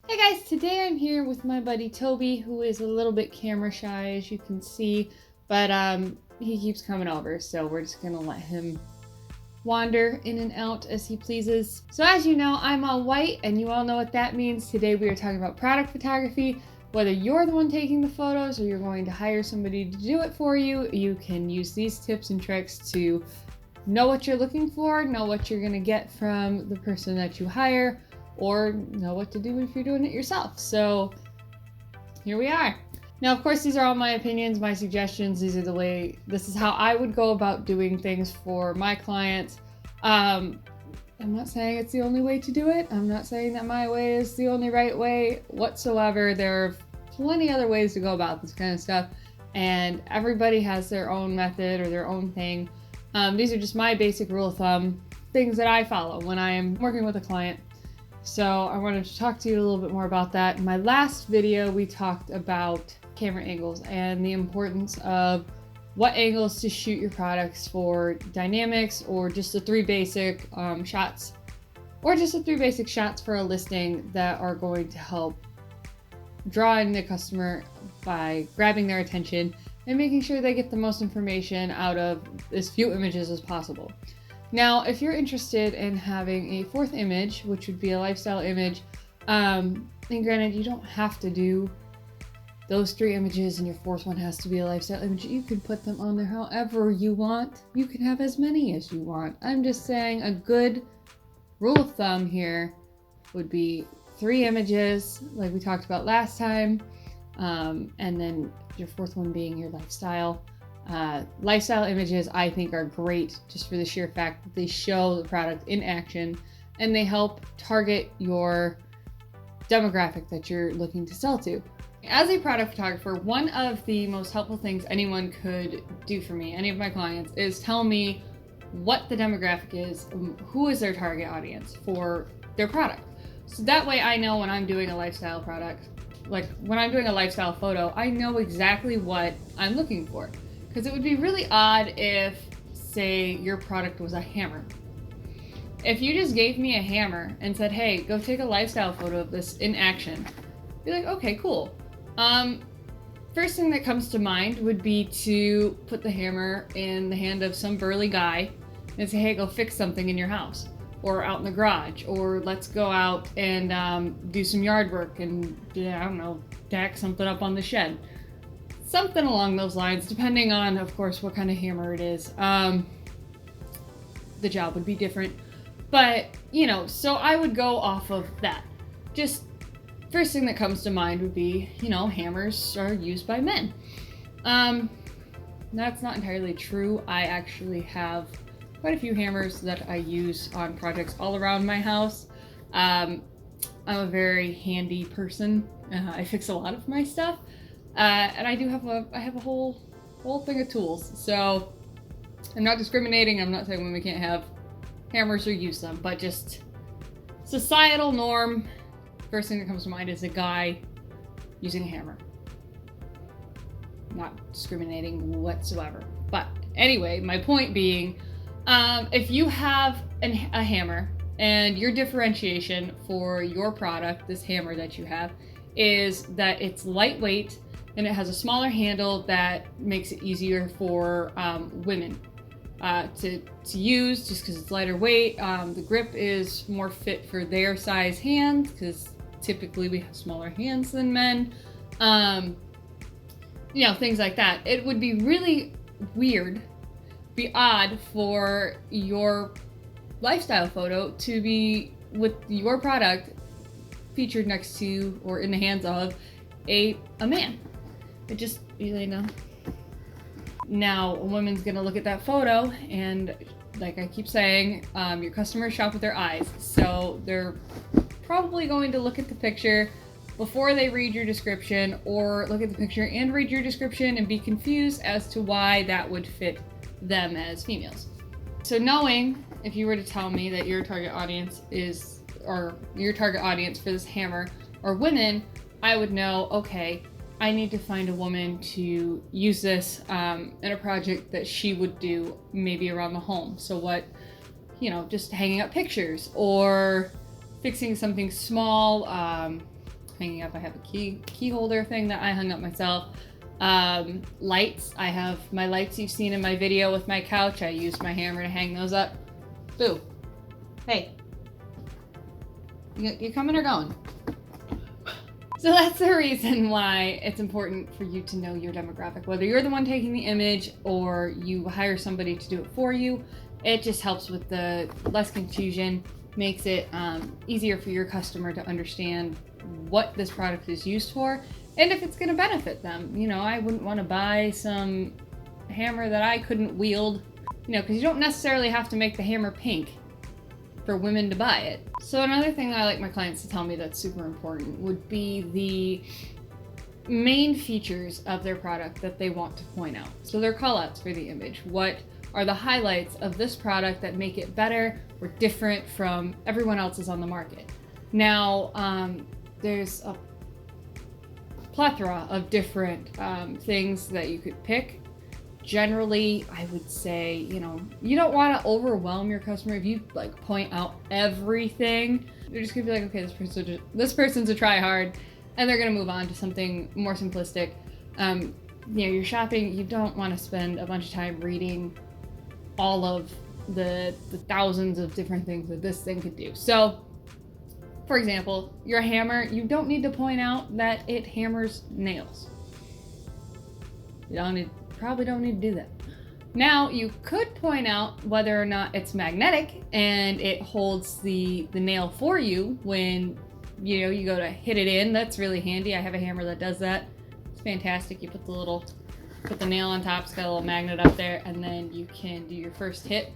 Hey guys, today I'm here with my buddy Toby, who is a little bit camera shy, as you can see, but he keeps coming over, so we're just gonna let him wander in and out as he pleases. So as you know, I'm all white, and you all know what that means. Today we are talking about product photography. Whether you're the one taking the photos or you're going to hire somebody to do it for you, you can use these tips and tricks to know what you're looking for, know what you're gonna get from the person that you hire, or know what to do if you're doing it yourself. So here we are. Now, of course, these are all my opinions, my suggestions. This is how I would go about doing things for my clients. I'm not saying it's the only way to do it. I'm not saying that my way is the only right way whatsoever. There are plenty other ways to go about this kind of stuff, and everybody has their own method or their own thing. These are just my basic rule of thumb, things that I follow when I am working with a client. So I wanted to talk to you a little bit more about that. In my last video, we talked about camera angles and the importance of what angles to shoot your products for dynamics, or just the three basic shots, or just the three basic shots for a listing that are going to help draw in the customer by grabbing their attention and making sure they get the most information out of as few images as possible. Now, if you're interested in having a fourth image, which would be a lifestyle image, and granted, you don't have to do those three images and your fourth one has to be a lifestyle image. You can put them on there however you want. You can have as many as you want. I'm just saying a good rule of thumb here would be 3 images, like we talked about last time, and then your fourth one being your lifestyle. Lifestyle images, I think, are great just for the sheer fact that they show the product in action and they help target your demographic that you're looking to sell to. As a product photographer, one of the most helpful things anyone could do for me, any of my clients, is tell me what the demographic is, who is their target audience for their product. So that way I know when I'm doing a lifestyle product, like when I'm doing a lifestyle photo, I know exactly what I'm looking for. Because it would be really odd if, say, your product was a hammer. If you just gave me a hammer and said, hey, go take a lifestyle photo of this in action, I'd be like, okay, cool. First thing that comes to mind would be to put the hammer in the hand of some burly guy and say, hey, go fix something in your house, or out in the garage, or let's go out and do some yard work and, I don't know, tack something up on the shed. Something along those lines, depending on, of course, what kind of hammer it is. The job would be different. But, so I would go off of that. Just first thing that comes to mind would be, hammers are used by men. That's not entirely true. I actually have quite a few hammers that I use on projects all around my house. I'm a very handy person. I fix a lot of my stuff. And I have a whole thing of tools. So I'm not discriminating. I'm not saying women can't have hammers or use them, but just societal norm. First thing that comes to mind is a guy using a hammer. Not discriminating whatsoever. But anyway, my point being, if you have a hammer and your differentiation for your product, this hammer that you have, is that it's lightweight and it has a smaller handle that makes it easier for women to use, just because it's lighter weight. The grip is more fit for their size hands, because typically we have smaller hands than men. Things like that. It would be really weird, be odd for your lifestyle photo to be with your product featured next to or in the hands of a man. It just, Now, a woman's gonna look at that photo, and like I keep saying, your customers shop with their eyes. So they're probably going to look at the picture before they read your description, or look at the picture and read your description and be confused as to why that would fit them as females. So knowing, if you were to tell me that your target audience for this hammer are women, I would know, okay, I need to find a woman to use this in a project that she would do maybe around the home. So what, just hanging up pictures or fixing something small, hanging up. I have a key holder thing that I hung up myself. Lights. I have my lights you've seen in my video with my couch. I used my hammer to hang those up. Boo. Hey. You coming or going? So that's the reason why it's important for you to know your demographic. Whether you're the one taking the image or you hire somebody to do it for you, it just helps with the less confusion, makes it easier for your customer to understand what this product is used for and if it's going to benefit them. You know, I wouldn't want to buy some hammer that I couldn't wield, you know, because you don't necessarily have to make the hammer pink for women to buy it. So another thing that I like my clients to tell me that's super important would be the main features of their product that they want to point out. So their call outs for the image. What are the highlights of this product that make it better or different from everyone else's on the market? Now, there's a plethora of different things that you could pick. Generally, I would say, you know, you don't want to overwhelm your customer. If you like point out everything, they're just gonna be like, okay, this person's a try hard, and they're gonna move on to something more simplistic. You know, you're shopping, you don't want to spend a bunch of time reading all of the thousands of different things that this thing could do. So, for example, your hammer, you don't need to point out that it hammers nails. Probably don't need to do that. Now, you could point out whether or not it's magnetic and it holds the nail for you when, you know, you go to hit it in. That's really handy. I have a hammer that does that. It's fantastic. You put the nail on top, it's got a little magnet up there, and then you can do your first hit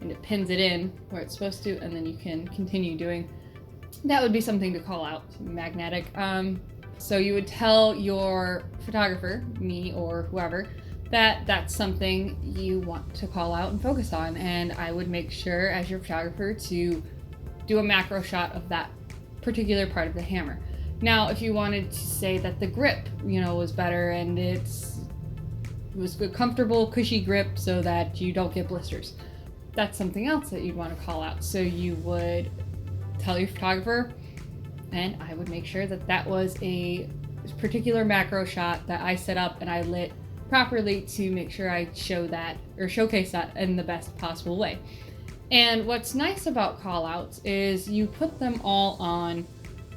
and it pins it in where it's supposed to, and then you can continue doing. That would be something to call out, magnetic. So you would tell your photographer, me or whoever, that that's something you want to call out and focus on. And I would make sure as your photographer to do a macro shot of that particular part of the hammer. Now, if you wanted to say that the grip, you know, was better and it was a comfortable, cushy grip so that you don't get blisters, that's something else that you'd want to call out. So you would tell your photographer, and I would make sure that that was a particular macro shot that I set up and I lit properly to make sure I show that or showcase that in the best possible way. And what's nice about call outs is you put them all on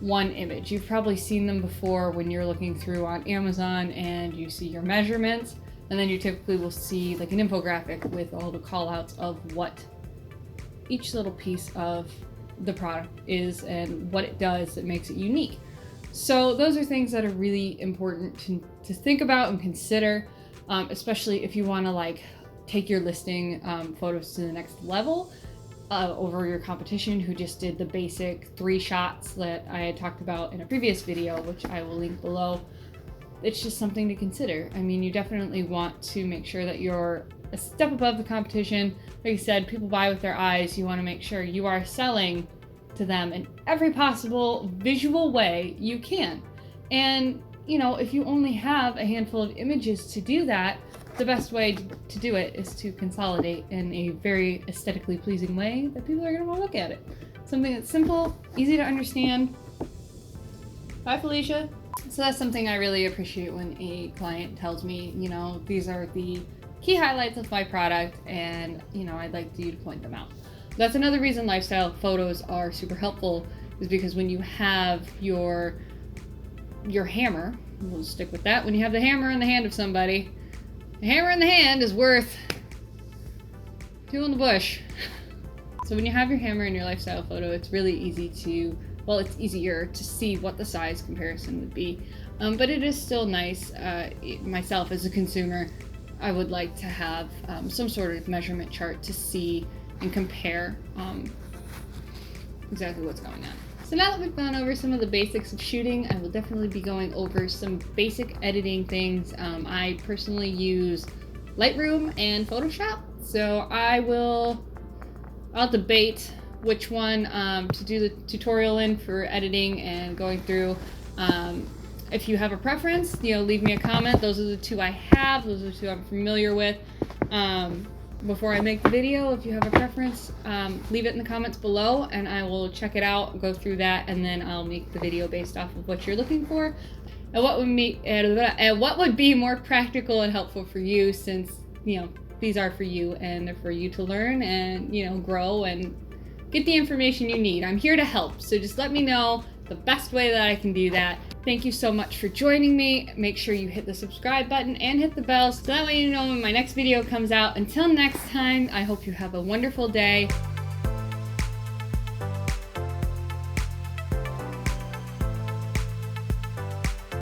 one image. You've probably seen them before when you're looking through on Amazon and you see your measurements, and then you typically will see like an infographic with all the call outs of what each little piece of the product is and what it does that makes it unique. So those are things that are really important to think about and consider, especially if you want to like take your listing photos to the next level over your competition who just did the basic 3 shots that I had talked about in a previous video, which I will link below. It's just something to consider. I mean, you definitely want to make sure that you're a step above the competition. Like I said, people buy with their eyes. You want to make sure you are selling to them in every possible visual way you can. And, you know, if you only have a handful of images to do that, the best way to do it is to consolidate in a very aesthetically pleasing way that people are going to want to look at it. Something that's simple, easy to understand. Bye, Felicia. So that's something I really appreciate when a client tells me, you know, these are the key highlights of my product and, you know, I'd like you to point them out. That's another reason lifestyle photos are super helpful, is because when you have your hammer, we'll stick with that, when you have the hammer in the hand of somebody, the hammer in the hand is worth 2 in the bush. So when you have your hammer in your lifestyle photo, it's really easy to, well, it's easier to see what the size comparison would be. But it is still nice, myself as a consumer, I would like to have some sort of measurement chart to see and compare exactly what's going on. So now that we've gone over some of the basics of shooting, I will definitely be going over some basic editing things. I personally use Lightroom and Photoshop, so I'll debate which one to do the tutorial in for editing and going through. If you have a preference, you know, leave me a comment. Those are the 2 I have. Those are the 2 I'm familiar with. before I make the video. If you have a preference, leave it in the comments below and I will check it out, go through that, and then I'll make the video based off of what you're looking for and what would be more practical and helpful for you, since, you know, these are for you and they're for you to learn and, you know, grow and get the information you need. I'm here to help, so just let me know the best way that I can do that. Thank you so much for joining me. Make sure you hit the subscribe button and hit the bell so that way you know when my next video comes out. Until next time, I hope you have a wonderful day.